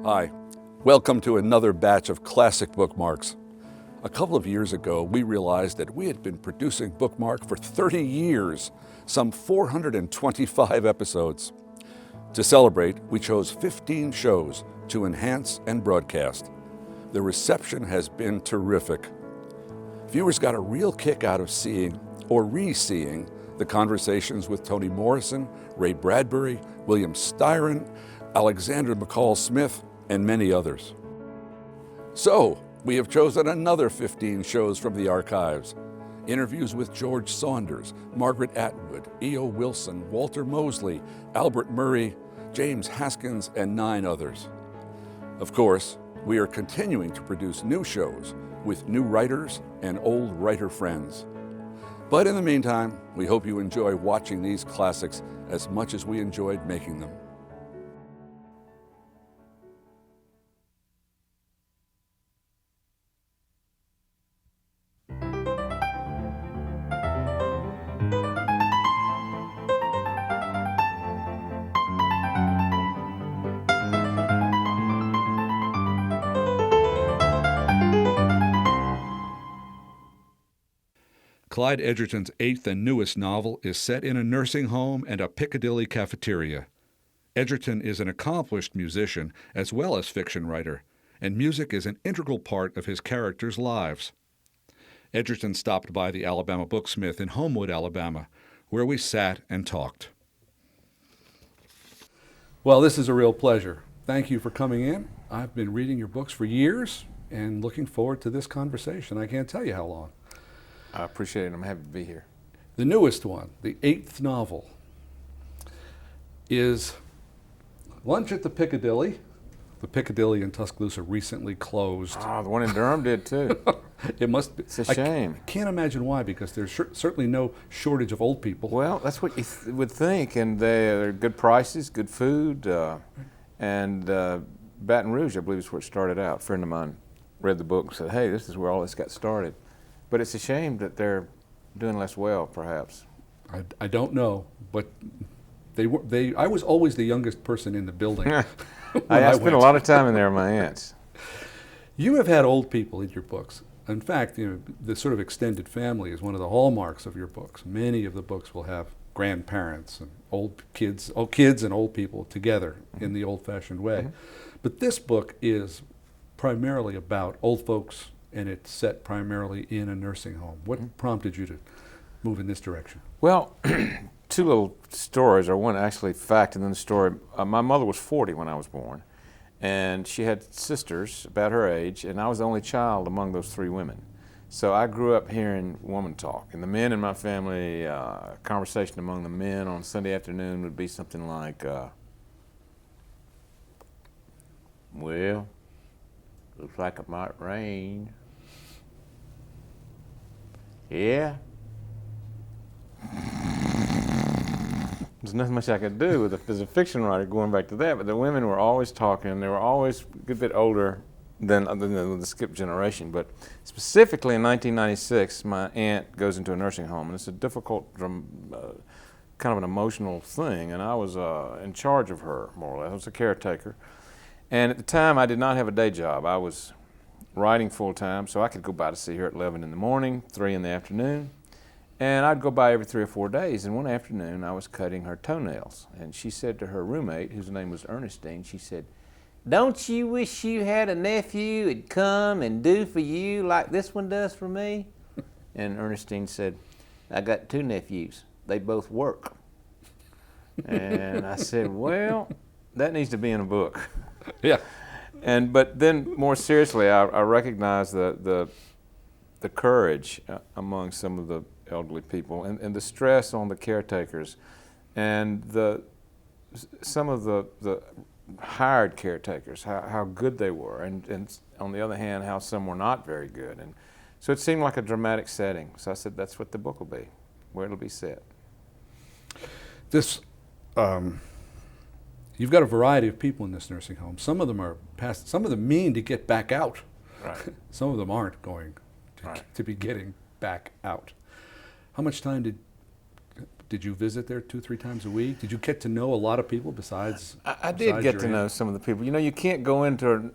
Hi, welcome to another batch of classic bookmarks. A couple of years ago, we realized that we had been producing Bookmark for 30 years, some 425 episodes. To celebrate, we chose 15 shows to enhance and broadcast. The reception has been terrific. Viewers got a real kick out of seeing or re-seeing the conversations with Toni Morrison, Ray Bradbury, William Styron, Alexander McCall Smith, and many others. So, we have chosen another 15 shows from the archives. Interviews with George Saunders, Margaret Atwood, E.O. Wilson, Walter Mosley, Albert Murray, James Haskins, and 9 others. Of course, we are continuing to produce new shows with new writers and old writer friends. But in the meantime, we hope you enjoy watching these classics as much as we enjoyed making them. Clyde Edgerton's 8th and newest novel is set in a nursing home and a Piccadilly cafeteria. Edgerton is an accomplished musician as well as fiction writer, and music is an integral part of his characters' lives. Edgerton stopped by the Alabama Booksmith in Homewood, Alabama, where we sat and talked. Well, this is a real pleasure. Thank you for coming in. I've been reading your books for years and looking forward to this conversation. I can't tell you how long. I appreciate it. I'm happy to be here. The newest one, the 8th novel, is Lunch at the Piccadilly. The Piccadilly in Tuscaloosa recently closed. Oh, the one in Durham did too. It must be. It's a shame. I can't imagine why, because there's certainly no shortage of old people. Well, that's what you would think, and they're good prices, good food, and Baton Rouge, I believe, is where it started out. A friend of mine read the book and said, "Hey, this is where all this got started." But it's a shame that they're doing less well, perhaps. I don't know, but I was always the youngest person in the building. I spent a lot of time in there with my aunts. You have had old people in your books. In fact, the sort of extended family is one of the hallmarks of your books. Many of the books will have grandparents and kids and old people together in the old-fashioned way. Mm-hmm. But this book is primarily about old folks, and it's set primarily in a nursing home. What prompted you to move in this direction? Well, 2 little stories, or one actually fact and then the story. My mother was 40 when I was born, and she had sisters about her age, and I was the only child among those 3 women. So I grew up hearing woman talk, and the men in my family, conversation among the men on Sunday afternoon would be something like, well, looks like it might rain. Yeah. There's nothing much I could do as a fiction writer going back to that, but the women were always talking. They were always a good bit older than the skip generation. But specifically in 1996, my aunt goes into a nursing home, and it's a difficult, kind of an emotional thing, and I was in charge of her, more or less. I was a caretaker. And at the time, I did not have a day job. I was writing full-time, so I could go by to see her at 11 in the morning, 3 in the afternoon. And I'd go by every 3 or 4 days, and one afternoon I was cutting her toenails. And she said to her roommate, whose name was Ernestine, she said, "Don't you wish you had a nephew who'd come and do for you like this one does for me?" And Ernestine said, "I got 2 nephews. They both work." And I said, well, that needs to be in a book. Yeah. But then more seriously, I recognized the courage among some of the elderly people, and the stress on the caretakers, and some of the hired caretakers, how good they were, and on the other hand, how some were not very good. And so it seemed like a dramatic setting. So I said, that's what the book will be, where it'll be set. This, you've got a variety of people in this nursing home. Some of them are past, some of them mean to get back out. Right. Some of them aren't going to be getting back out. How much time did did you visit there 2-3 times a week? Did you get to know a lot of people besides? I did get to know some of the people. You know, you can't go into a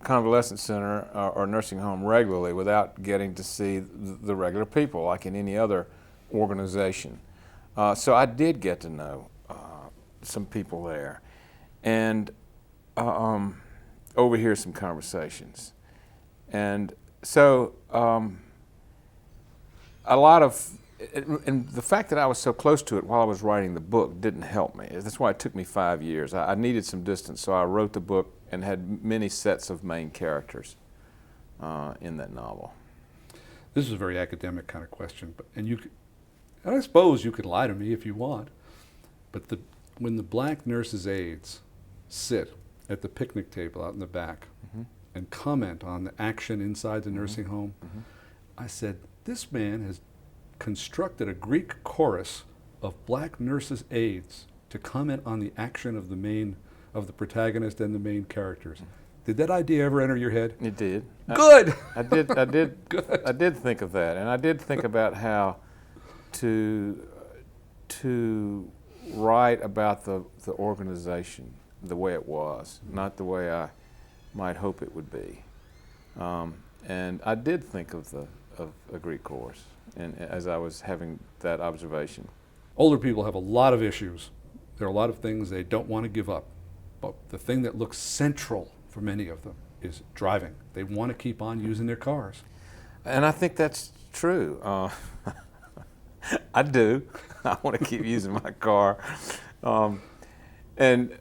convalescent center or nursing home regularly without getting to see the regular people, like in any other organization. So I did get to know some people there, and overhear some conversations. And so a lot of, and the fact that I was so close to it while I was writing the book didn't help me. That's why it took me 5 years. I needed some distance, so I wrote the book and had many sets of main characters in that novel. This is a very academic kind of question, but and I suppose you could lie to me if you want, but when the black nurses' aides sit at the picnic table out in the back and comment on the action inside the nursing home, I said, this man has constructed a Greek chorus of black nurses' aides to comment on the action of the protagonist and the main characters. Did that idea ever enter your head? It did. Good. I did. Good. I did think of that, and I did think about how to write about the organization the way it was, not the way I might hope it would be. And I did think of a Greek chorus, and as I was having that observation. Older people have a lot of issues. There are a lot of things they don't want to give up. But the thing that looks central for many of them is driving. They want to keep on using their cars. And I think that's true. I do. I want to keep using my car. And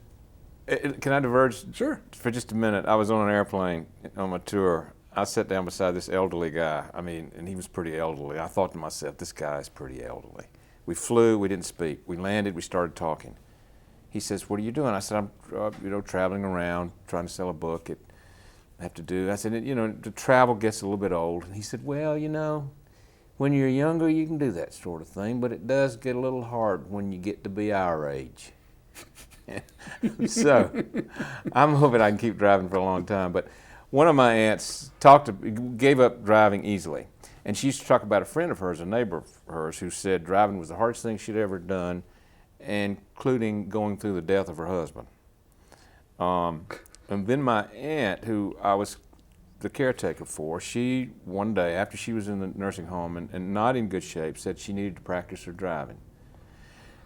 can I diverge? Sure. For just a minute? I was on an airplane on my tour. I sat down beside this elderly guy. I mean, and he was pretty elderly. I thought to myself, this guy is pretty elderly. We flew. We didn't speak. We landed. We started talking. He says, "What are you doing?" I said, "I'm, traveling around, trying to sell a book. I have to do." I said, "The travel gets a little bit old." And he said, "Well, when you're younger, you can do that sort of thing, but it does get a little hard when you get to be our age." So, I'm hoping I can keep driving for a long time. But one of my aunts gave up driving easily, and she used to talk about a friend of hers, a neighbor of hers, who said driving was the hardest thing she'd ever done, including going through the death of her husband. And then my aunt, who I was the caretaker for, she, one day, after she was in the nursing home and not in good shape, said she needed to practice her driving.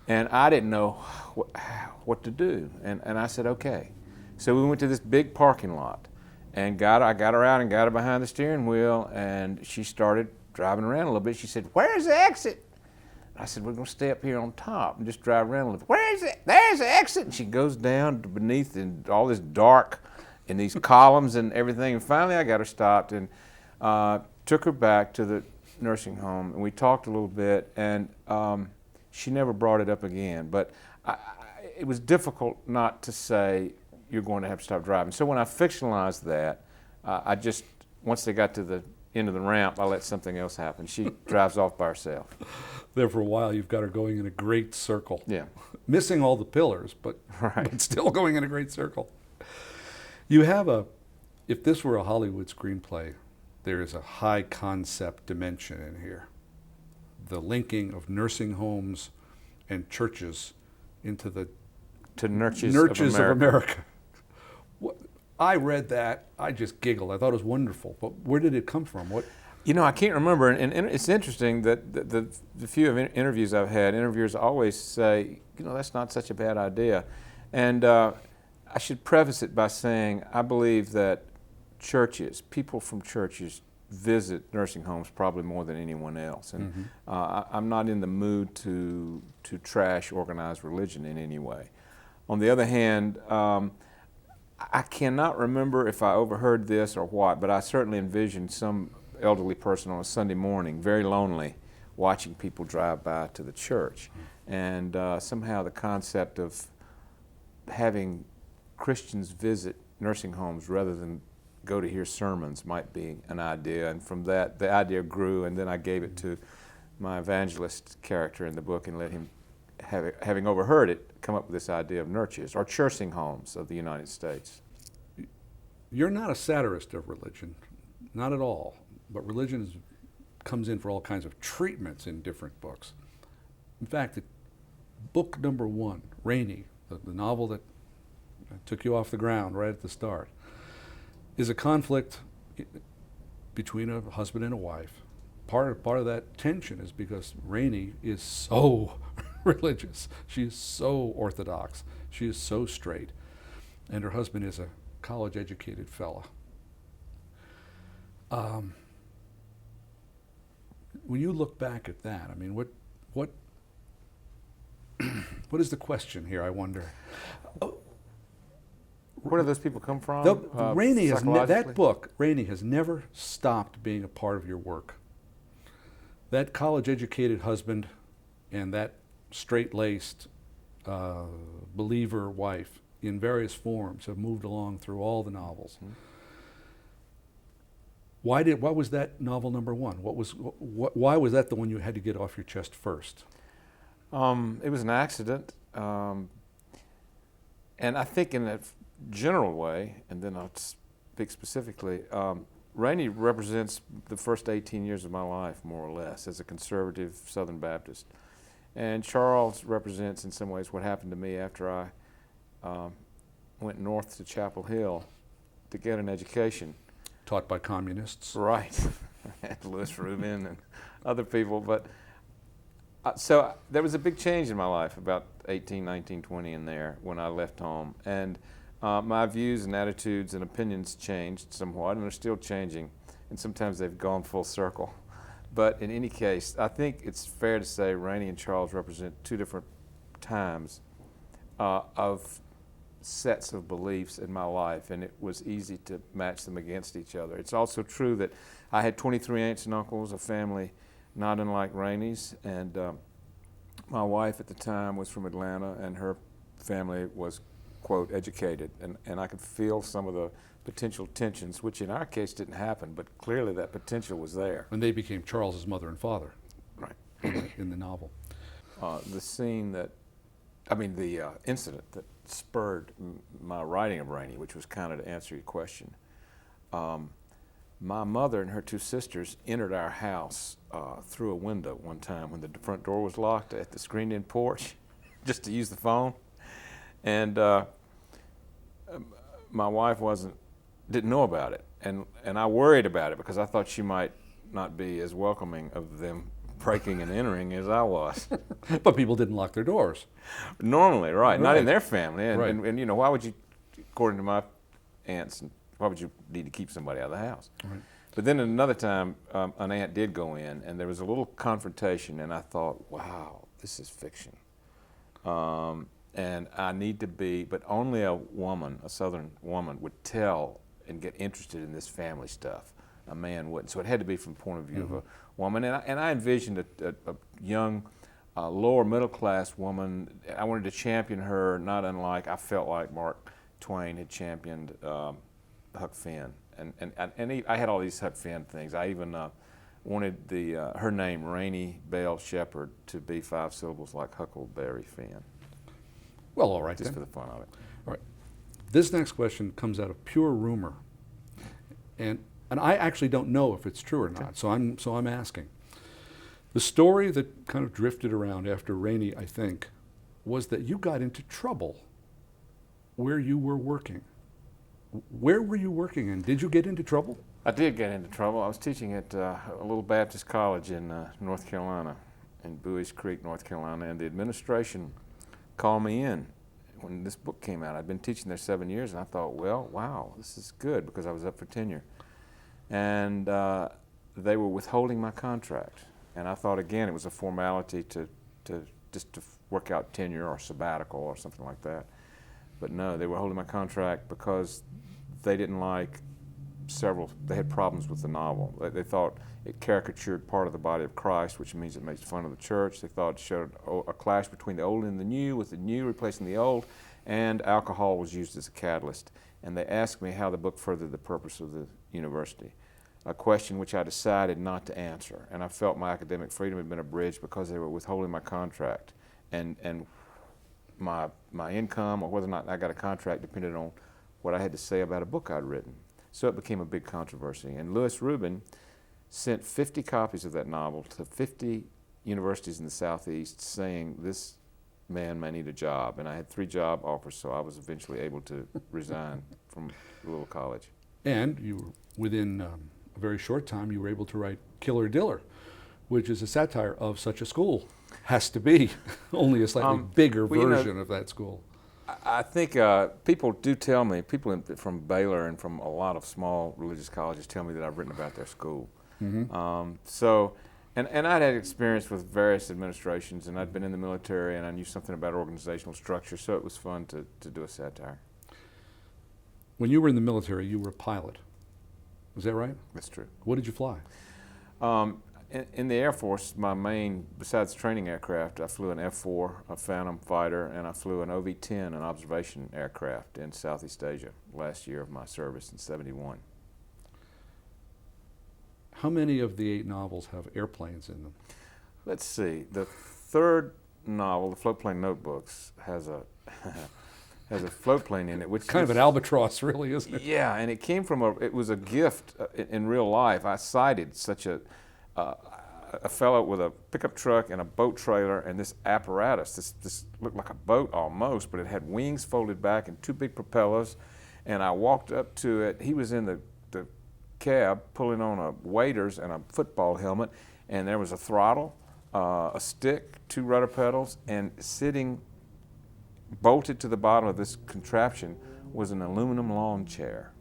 And I didn't know what to do. And I said, okay. So we went to this big parking lot, and I got her out and got her behind the steering wheel, and she started driving around a little bit. She said, "Where's the exit?" I said, "We're going to stay up here on top and just drive around a little bit." "Where is it?" "There's the exit." And she goes down to beneath in all this dark and these columns and everything. And finally I got her stopped and took her back to the nursing home. And we talked a little bit, and she never brought it up again. But it was difficult not to say, "You're going to have to stop driving." So when I fictionalized that, once they got to the end of the ramp, I let something else happen. She drives off by herself. There for a while, you've got her going in a great circle. Yeah. Missing all the pillars, but still going in a great circle. You have if this were a Hollywood screenplay, there is a high concept dimension in here. The linking of nursing homes and churches into the Nurches of America. I read that, I just giggled. I thought it was wonderful. But where did it come from? What? I can't remember, and it's interesting that the few interviews I've had, interviewers always say, that's not such a bad idea. And I should preface it by saying I believe that people from churches visit nursing homes probably more than anyone else. And I'm not in the mood to trash organized religion in any way. On the other hand, I cannot remember if I overheard this or what, but I certainly envisioned some elderly person on a Sunday morning, very lonely, watching people drive by to the church. And somehow the concept of having Christians visit nursing homes rather than go to hear sermons might be an idea. And from that, the idea grew, and then I gave it to my evangelist character in the book and let him, having overheard it, come up with this idea of nurches, or nursing homes of the United States. You're not a satirist of religion, not at all. But religion comes in for all kinds of treatments in different books. In fact, book number one, Rainy, the novel that took you off the ground right at the start, is a conflict between a husband and a wife. Part of that tension is because Rainy is so religious. She is so orthodox. She is so straight. And her husband is a college-educated fella. When you look back at that, I mean, what is the question here, I wonder? Where do those people come from? Rainy that book, Rainy, has never stopped being a part of your work. That college-educated husband and that straight-laced believer wife in various forms have moved along through all the novels. Mm-hmm. Why was that novel number one? Why was that the one you had to get off your chest first? It was an accident, and I think in a general way, and then I'll speak specifically, Rainey represents the first 18 years of my life, more or less, as a conservative Southern Baptist. And Charles represents, in some ways, what happened to me after I went north to Chapel Hill to get an education. Taught by communists. Right. And Louis Rubin and other people. But so there was a big change in my life about 18, 19, 20 in there when I left home. And my views and attitudes and opinions changed somewhat, and they're still changing. And sometimes they've gone full circle. But in any case, I think it's fair to say Rainey and Charles represent two different times of sets of beliefs in my life, and it was easy to match them against each other. It's also true that I had 23 aunts and uncles, a family not unlike Rainey's, and my wife at the time was from Atlanta, and her family was, quote, educated, and I could feel some of the potential tensions, which in our case didn't happen, but clearly that potential was there. And they became Charles's mother and father. Right. in the novel. The scene that, the incident that spurred my writing of Rainey, which was kind of to answer your question. My mother and her two sisters entered our house through a window one time when the front door was locked at the screened-in porch, just to use the phone. And my wife didn't know about it, and I worried about it because I thought she might not be as welcoming of them breaking and entering as I was. But people didn't lock their doors. Normally, right. Not in their family. And, right. and why would you, according to my aunts, why would you need to keep somebody out of the house? Right. But then another time, an aunt did go in, and there was a little confrontation, and I thought, wow, this is fiction. And I need to be, but only a woman, a Southern woman, would tell and get interested in this family stuff. A man wouldn't. So it had to be from the point of view of a woman. And I envisioned a young, lower middle class woman. I wanted to champion her, not unlike I felt like Mark Twain had championed Huck Finn. And I had all these Huck Finn things. I even wanted her name, Rainey Bell Shepherd, to be 5 syllables like Huckleberry Finn. Well, all right, just then. for the fun of it. All right. This next question comes out of pure rumor, and I actually don't know if it's true or not. So I'm asking. The story that kind of drifted around after Rainey, I think, was that you got into trouble where you were working. Where were you working, and did you get into trouble? I did get into trouble. I was teaching at a little Baptist college in North Carolina, in Bowie's Creek, North Carolina, and the administration called me in when this book came out. I'd been teaching there 7 years, and I thought, well, wow, this is good, because I was up for tenure. And they were withholding my contract. And I thought, again, it was a formality to work out tenure or sabbatical or something like that. But no, they were holding my contract because they didn't like they had problems with the novel. They thought it caricatured part of the body of Christ, which means it makes fun of the church. They thought it showed a clash between the old and the new, with the new replacing the old, and alcohol was used as a catalyst. And they asked me how the book furthered the purpose of the university, a question which I decided not to answer. And I felt my academic freedom had been abridged because they were withholding my contract. And my income, or whether or not I got a contract, depended on what I had to say about a book I'd written. So it became a big controversy. And Louis Rubin sent 50 copies of that novel to 50 universities in the Southeast saying this man may need a job, and I had 3 job offers, so I was eventually able to resign from the little college. And you were, within a very short time, you were able to write Killer Diller, which is a satire of such a school. Has to be, only a slightly bigger version of that school. I think people do tell me, from Baylor and from a lot of small religious colleges tell me that I've written about their school. And I'd had experience with various administrations, and I'd been in the military, and I knew something about organizational structure, so it was fun to do a satire. When you were in the military, you were a pilot. Is that right? That's true. What did you fly? In the Air Force, my main, besides training aircraft, I flew an F-4, a Phantom fighter, and I flew an OV-10, an observation aircraft in Southeast Asia last year of my service in '71. How many of the 8 novels have airplanes in them? Let's see. The 3rd novel, The Floatplane Notebooks, has a has a float plane in it, which kind of an albatross, really, isn't it? Yeah, and it came from it was a gift in real life. I sighted such a fellow with a pickup truck and a boat trailer and this apparatus. This looked like a boat almost, but it had wings folded back and 2 big propellers. And I walked up to it. He was in the cab pulling on waders and a football helmet, and there was a throttle, a stick, 2 rudder pedals, and sitting bolted to the bottom of this contraption was an aluminum lawn chair.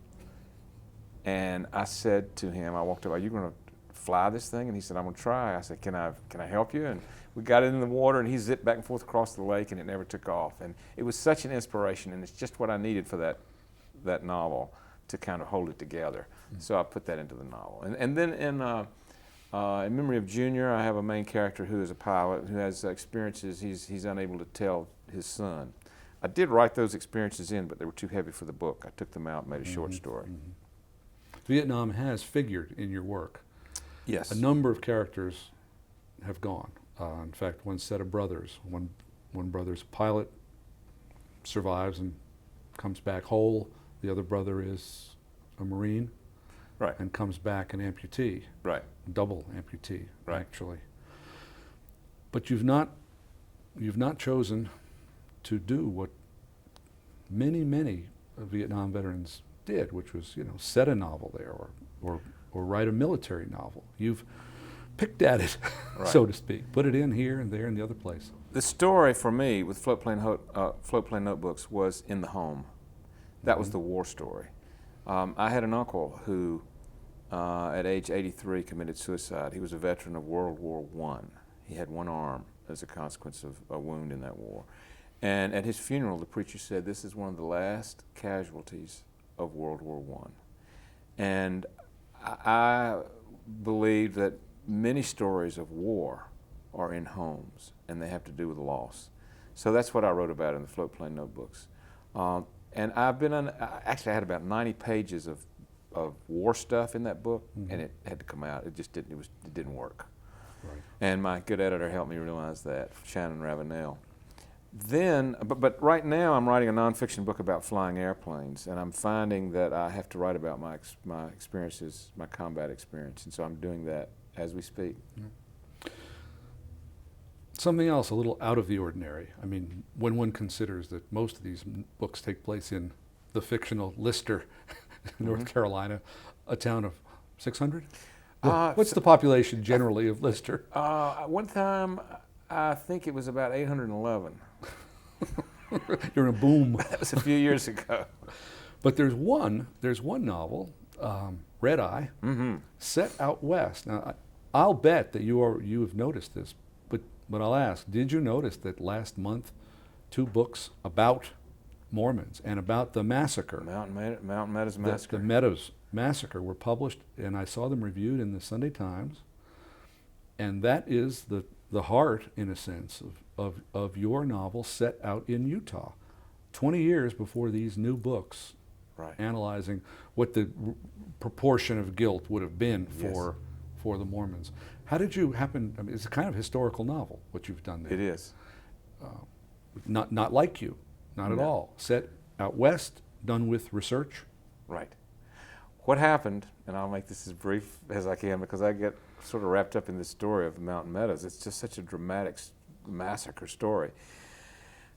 And I said to him, I walked up, "Are you going to fly this thing?" And he said, "I'm going to try." I said, "Can I help you?" And we got it in the water, and he zipped back and forth across the lake, and it never took off. And it was such an inspiration, and it's just what I needed for that novel to kind of hold it together. So I put that into the novel. And then in Memory of Junior, I have a main character who is a pilot who has experiences he's unable to tell his son. I did write those experiences in, but they were too heavy for the book. I took them out and made a short story. Vietnam has figured in your work. Yes. A number of characters have gone. In fact, one set of brothers. One brother's a pilot, survives and comes back whole. The other brother is a Marine, right, and comes back an amputee, right, double amputee, right, actually. But you've not chosen to do what many Vietnam veterans did, which was, set a novel there or write a military novel. You've picked at it, right, so to speak, put it in here and there and the other place. The story for me with Floatplane Notebooks was in the home. That was the war story. I had an uncle who, at age 83, committed suicide. He was a veteran of World War I. He had one arm as a consequence of a wound in that war. And at his funeral, the preacher said, "This is one of the last casualties of World War I." And I believe that many stories of war are in homes, and they have to do with loss. So that's what I wrote about in the Floatplane Notebooks. And I've been actually I had about 90 pages of war stuff in that book, and it had to come out. It just didn't. It didn't work. Right. And my good editor helped me realize that, Shannon Ravenel. Then, but right now I'm writing a nonfiction book about flying airplanes, and I'm finding that I have to write about my experiences, my combat experience, and so I'm doing that as we speak. Something else a little out of the ordinary. I mean, when one considers that most of these books take place in the fictional Lister, North Carolina, a town of 600? What's the population generally of Lister? One time, I think it was about 811. You're in a boom. That was a few years ago. But there's one novel, Red Eye, set out west. Now, I'll bet that you have noticed this, but I'll ask, did you notice that last month 2 books about Mormons and about the massacre, Mountain Meadows Massacre, the Meadows Massacre, were published, and I saw them reviewed in the Sunday Times, and that is the heart, in a sense, of your novel set out in Utah, 20 years before these new books, right, analyzing what the proportion of guilt would have been for the Mormons. How did you happen? I mean, it's a kind of historical novel, what you've done there. It is. Not like you, not at all. Set out west, done with research. Right. What happened, and I'll make this as brief as I can because I get sort of wrapped up in this story of the Mountain Meadows. It's just such a dramatic massacre story.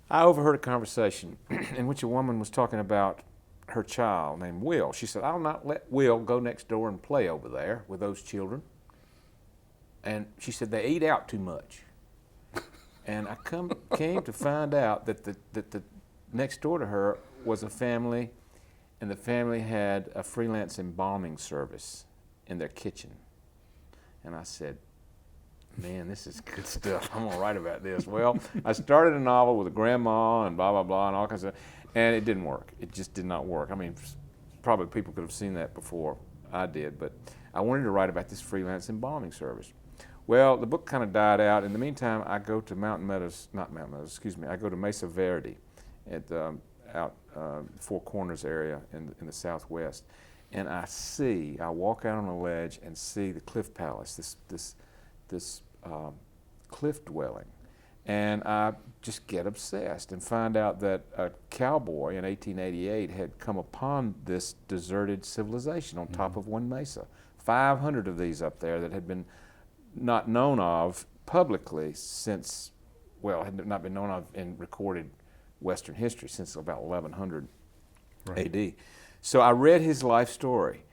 I overheard a conversation in which a woman was talking about her child named Will. She said, "I'll not let Will go next door and play over there with those children." And she said, "They eat out too much." And I came to find out that the next door to her was a family, and the family had a freelance embalming service in their kitchen. And I said, "Man, this is good stuff. I'm gonna write about this." Well, I started a novel with a grandma and blah, blah, blah, and all kinds of, and it didn't work. It just did not work. I mean, probably people could have seen that before I did, but I wanted to write about this freelance embalming service. Well, the book kind of died out. In the meantime, I go to I go to Mesa Verde at out Four Corners area in the southwest, and I walk out on a ledge and see the Cliff Palace, this cliff dwelling, and I just get obsessed and find out that a cowboy in 1888 had come upon this deserted civilization on top of one mesa. 500 of these up there that had been not known of publicly since, well, had not been known of in recorded Western history since about 1100 AD. So I read his life story,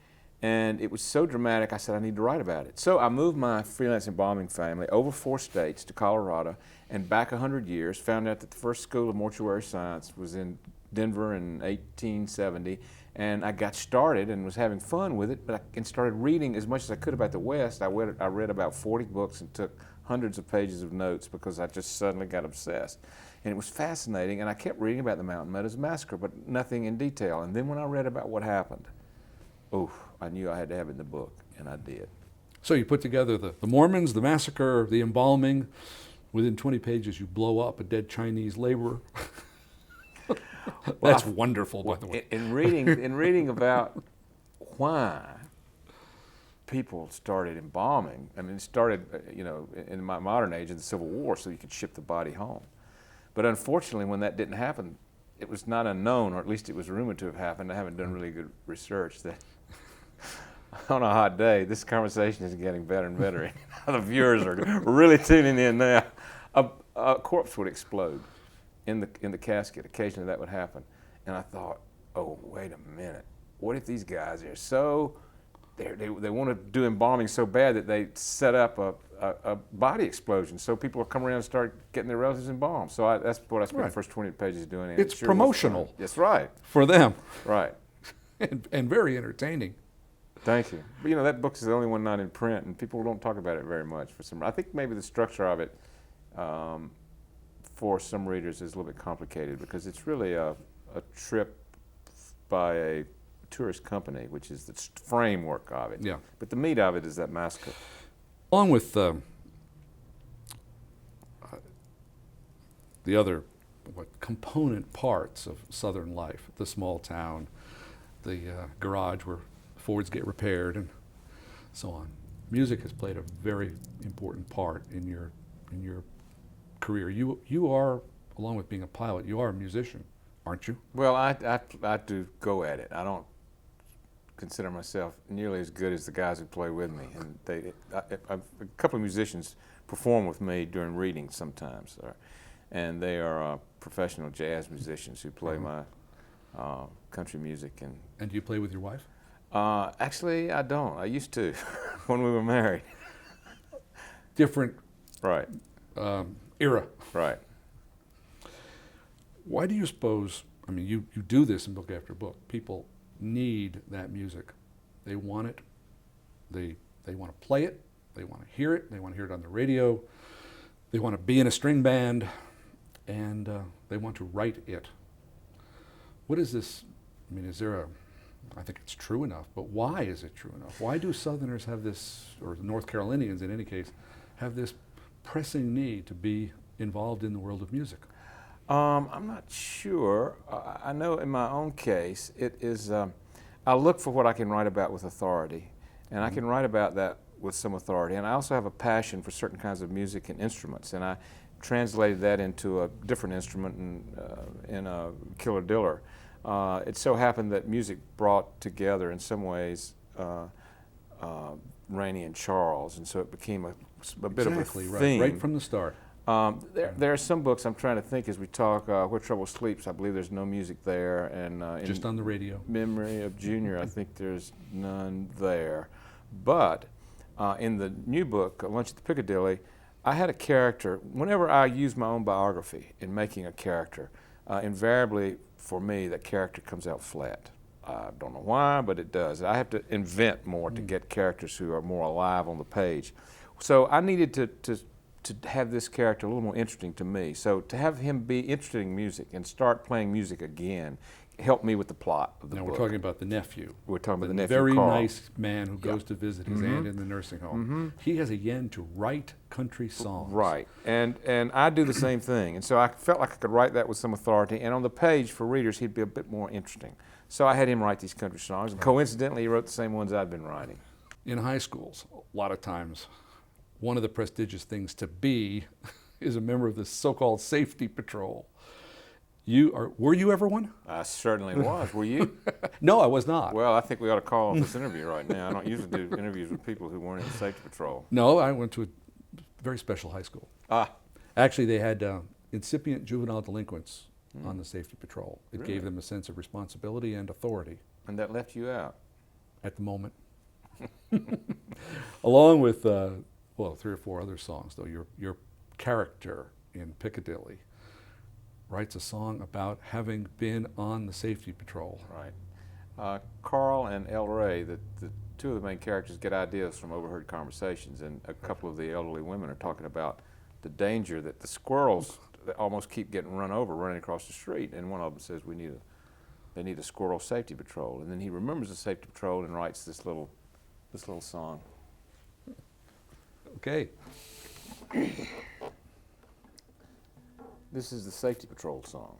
and it was so dramatic, I said, I need to write about it. So I moved my freelance embalming family over 4 states to Colorado and back 100 years, found out that the first school of mortuary science was in Denver in 1870, and I got started and was having fun with it, and started reading as much as I could about the West. I read about 40 books and took hundreds of pages of notes because I just suddenly got obsessed. And it was fascinating, and I kept reading about the Mountain Meadows Massacre, but nothing in detail. And then when I read about what happened, I knew I had to have it in the book, and I did. So you put together the Mormons, the massacre, the embalming. Within 20 pages, you blow up a dead Chinese laborer. That's wonderful, by the way. In reading about why people started embalming, I mean, it started, in my modern age in the Civil War, so you could ship the body home. But unfortunately, when that didn't happen, it was not unknown, or at least it was rumored to have happened. I haven't done really good research that on a hot day, this conversation is getting better and better. The viewers are really tuning in now. A corpse would explode in the casket. Occasionally that would happen. And I thought, oh, wait a minute. What if these guys are so, they want to do embalming so bad that they set up a body explosion, so people will come around and start getting their relatives embalmed. So that's what I spent the first 20 pages doing. And it's promotional. That's right. For them. Right. and very entertaining. Thank you. But that book is the only one not in print, and people don't talk about it very much for some. I think maybe the structure of it for some readers is a little bit complicated because it's really a trip by a tourist company, which is the framework of it. Yeah. But the meat of it is that massacre. Along with the other component parts of Southern life, the small town, the garage where Fords get repaired, and so on. Music has played a very important part in your career. You are, along with being a pilot, you are a musician, aren't you? Well, I do go at it. I don't consider myself nearly as good as the guys who play with me. And a couple of musicians perform with me during readings sometimes, and they are professional jazz musicians who play my country music. And do you play with your wife? Actually, I don't. I used to when we were married. Different right era. Right. Why do you suppose, I mean, you do this in book after book, people need that music. They want it. They want to play it. They want to hear it. They want to hear it on the radio. They want to be in a string band, and they want to write it. What is this? I mean, I think it's true enough, but why is it true enough? Why do Southerners have this, or North Carolinians in any case, have this pressing need to be involved in the world of music? I'm not sure. I know in my own case, it is, I look for what I can write about with authority, and I can write about that with some authority. And I also have a passion for certain kinds of music and instruments, and I translated that into a different instrument in a Killer Diller. It so happened that music brought together in some ways Rainey and Charles, and so it became a bit of a Exactly, theme. right from the start. There are some books I'm trying to think as we talk. Where Trouble Sleeps, I believe there's no music there, and Just on the radio. Memory of Junior, I think there's none there. But in the new book, Lunch at the Piccadilly, I had a character. Whenever I use my own biography in making a character, invariably for me that character comes out flat. I don't know why, but it does. I have to invent more to get characters who are more alive on the page. So I needed to have this character a little more interesting to me. So to have him be interested in music and start playing music again helped me with the plot of the book. Now we're talking about the nephew. We're talking about the nephew, very Carl. nice man who goes to visit his aunt in the nursing home. He has a yen to write country songs. Right, and I do the same thing. And so I felt like I could write that with some authority. And on the page for readers, he'd be a bit more interesting. So I had him write these country songs. And coincidentally, he wrote the same ones I'd been writing. In high schools, a lot of times, one of the prestigious things to be is a member of the so-called safety patrol. Were you ever one? I certainly was. Were you? No, I was not. Well, I think we ought to call off this interview right now. I don't usually do interviews with people who weren't in the safety patrol. No, I went to a very special high school. Actually, they had incipient juvenile delinquents on the safety patrol. It Really? gave them a sense of responsibility and authority And that left you out. at the moment. Along with, 3 or 4 other songs, though. Your character in Piccadilly writes a song about having been on the safety patrol. Right. Carl and El Ray, the two of the main characters, get ideas from overheard conversations, and a couple of the elderly women are talking about the danger that the squirrels that almost keep getting run over running across the street, and one of them says they need a squirrel safety patrol, and then he remembers the safety patrol and writes this little song. Okay. This is the safety patrol song.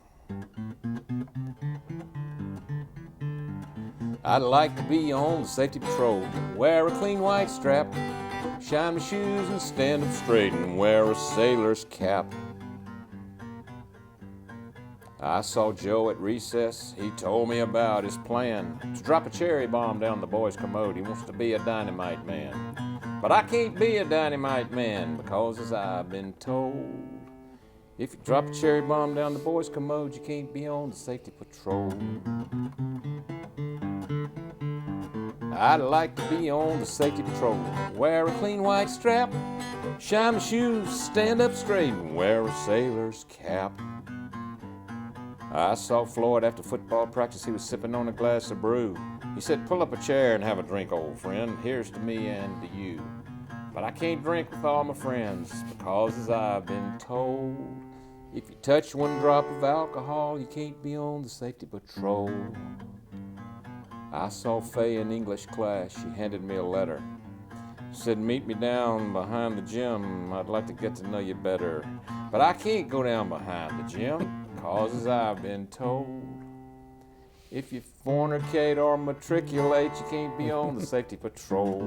I'd like to be on the safety patrol, wear a clean white strap, shine my shoes and stand up straight and wear a sailor's cap. I saw Joe at recess. He told me about his plan to drop a cherry bomb down the boy's commode. He wants to be a dynamite man. But I can't be a dynamite man because, as I've been told, if you drop a cherry bomb down the boy's commode, you can't be on the safety patrol. I'd like to be on the safety patrol, wear a clean white strap, shine my shoes, stand up straight, and wear a sailor's cap. I saw Floyd after football practice. He was sipping on a glass of brew. He said, "Pull up a chair and have a drink, old friend. Here's to me and to you. But I can't drink with all my friends because, as I've been told, if you touch one drop of alcohol, you can't be on the safety patrol." I saw Faye in English class. She handed me a letter. Said, "Meet me down behind the gym. I'd like to get to know you better. But I can't go down behind the gym because, as I've been told, if you fornicate or matriculate, you can't be on the safety patrol."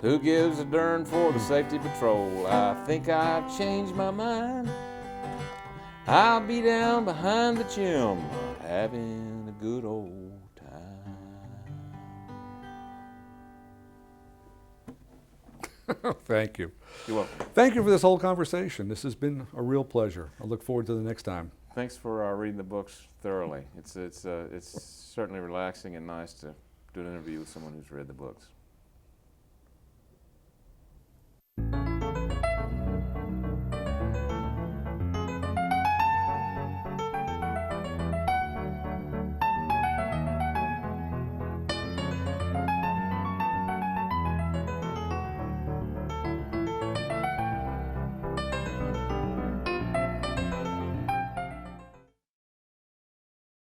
Who gives a darn for the safety patrol? I think I've changed my mind. I'll be down behind the gym having a good old time. Thank you. You're welcome. Thank you for this whole conversation. This has been a real pleasure. I look forward to the next time. Thanks for reading the books thoroughly. It's certainly relaxing and nice to do an interview with someone who's read the books.